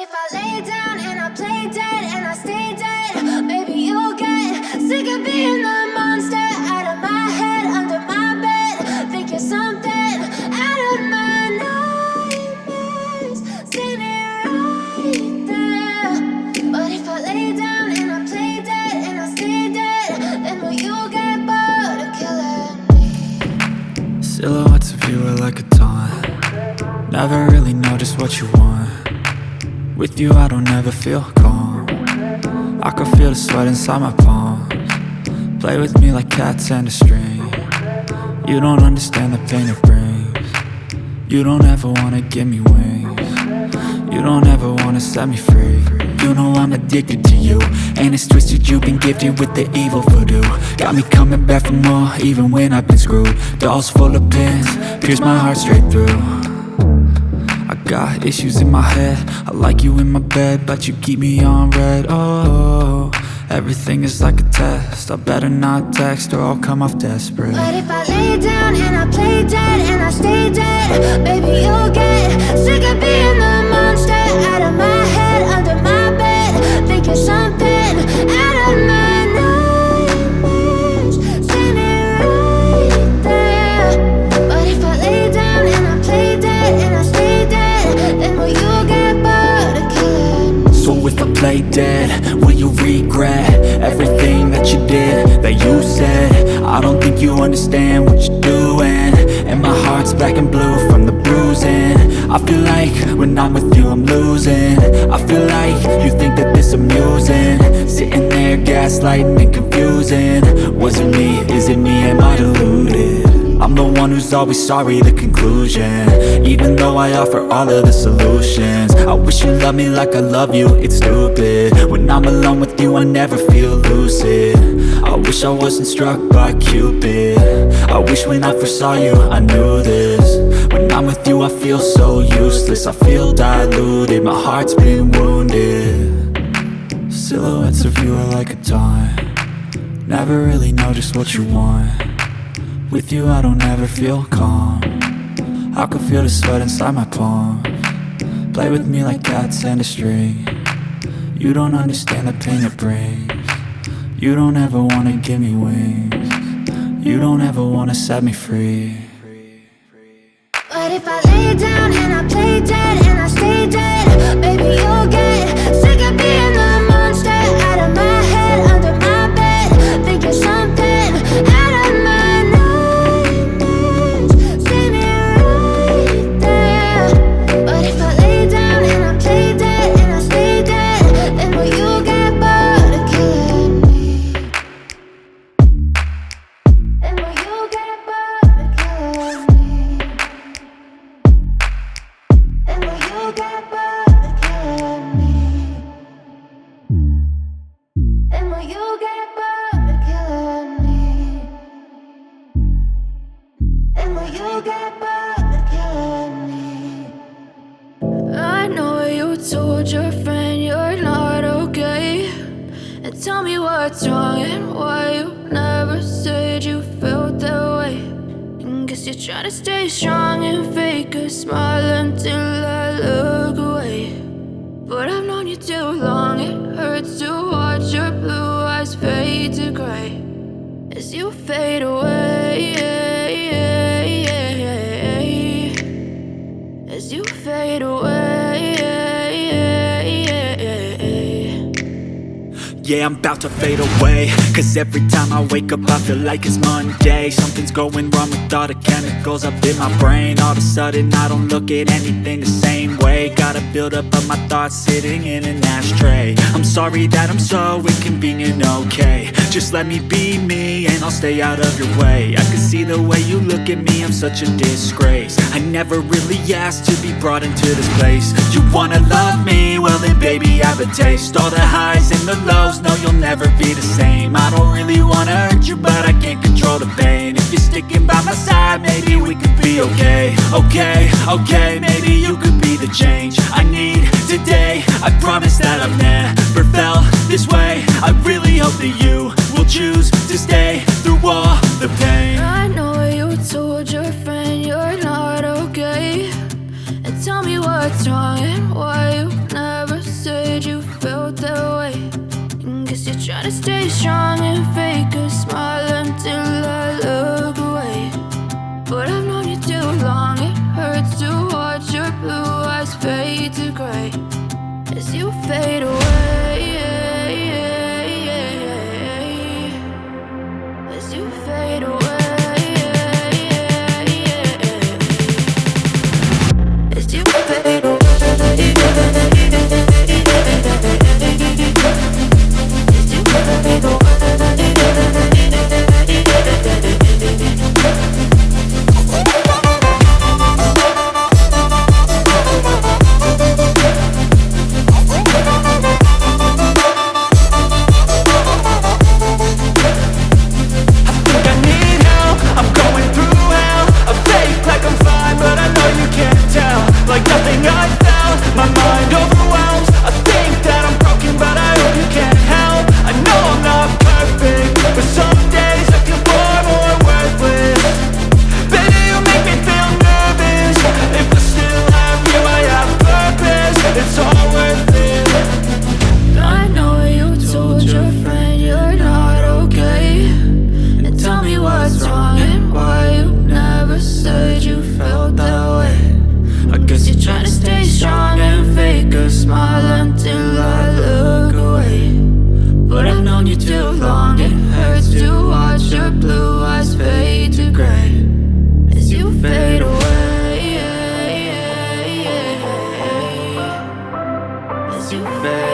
if I lay down and I play dead and I stay dead? Maybe you'll get sick of being the monster out of my head, under my bed. Think you're something out of my nightmares, standing right there. But if I lay down and I play dead and I stay dead, then will you get bored of killing me? Silhouettes of you are like a taunt. Never really know just what you want. With you I don't ever feel calm. I can feel the sweat inside my palms. Play with me like cats and a string. You don't understand the pain it brings. You don't ever wanna give me wings. You don't ever wanna set me free. You know I'm addicted to you, and it's twisted, you've been gifted with the evil voodoo. Got me coming back for more, even when I've been screwed. Dolls full of pins, pierce my heart straight through. I got issues in my head, I like you in my bed, but you keep me on red. Oh, everything is like a test. I better not text or I'll come off desperate. But if I lay down and I play dead and I stay dead, baby you'll get sick of being the monster out of my head, under my bed. Think you're something out of my nightmares, standing right there. But if I lay down and I play dead and I stay dead, then will you get bored of killing me? So if I play dead, will you regret everything that you did, that you said? I don't think you understand what you're doing, and my heart's black and blue from the bruising. I feel like when I'm with you I'm losing. I feel like you think that this amusing, sitting there gaslighting and confusing. Was it me? Is it me? Am I deluded? I'm the one who's always sorry, the conclusion, even though I offer all of the solutions. I wish you loved me like I love you, it's stupid. When I'm alone with you I never feel lucid. I wish I wasn't struck by Cupid. I wish when I first saw you I knew this. When I'm with you I feel so useless, I feel diluted, my heart's been wounded. Silhouettes of you are like a taunt. Never really know just what you want. With you I don't ever feel calm. I can feel the sweat inside my palms. Play with me like cats and a string. You don't understand the pain it brings. You don't ever wanna give me wings. You don't ever wanna set me free. But if I lay down and I play dead and I stay dead, baby you'll get sick of being the monster out of my head, under my bed. Think you're something out of my nightmares, standing right there. But if I lay down and I play dead and I stay dead, then will you get bored of killing me? Then will you get bored of killing me? And will you get bored of killing me? And will you get bored of killing me? And will you get bored of killing me? I know you told your friend you're not okay, and tell me what's wrong and why you never said you felt that way. And guess you're trying to stay strong and fake a smile until I look away. But I've known you too long, it hurts to watch your blue eyes fade to gray as you fade away, as you fade away. Yeah, I'm about to fade away, cause every time I wake up I feel like it's Monday. Something's going wrong with all the chemicals up in my brain. All of a sudden I don't look at anything the same way. Gotta build up of my thoughts sitting in an ashtray. I'm sorry that I'm so inconvenient, okay. Just let me be me and I'll stay out of your way. I can see the way you look at me, I'm such a disgrace. I never really asked to be brought into this place. You wanna love me? Well then baby have a taste. All the highs and the lows, no you'll never be the same. I don't really wanna hurt you but I can't control the pain. If you're sticking by my side maybe we could be okay. Okay, maybe you could be the change I need today. I promise that I've never felt this way. I really hope that you will choose to stay through all the pain. I know you told your friend you're not okay, and tell me what's wrong and why you never stay strong and fake a smile until I look away. But I've known you too long, it hurts to watch your blue eyes fade to gray as you fade away. As you fade away. As you fade away. Like nothing I found, my mind overwhelms. I think that I'm broken, but I hope you can't help. I know I'm not perfect, but some days I feel far more worthless. Baby, you make me feel nervous. If I still have you, I have purpose. It's all worth it. I know you told your friend you're not okay, and tell me what's wrong and why you never said you felt that way. I guess you're trying to stay strong and fake a smile until I look away. But I've known you too long, it hurts to watch your blue eyes fade to gray as you fade away. As you fade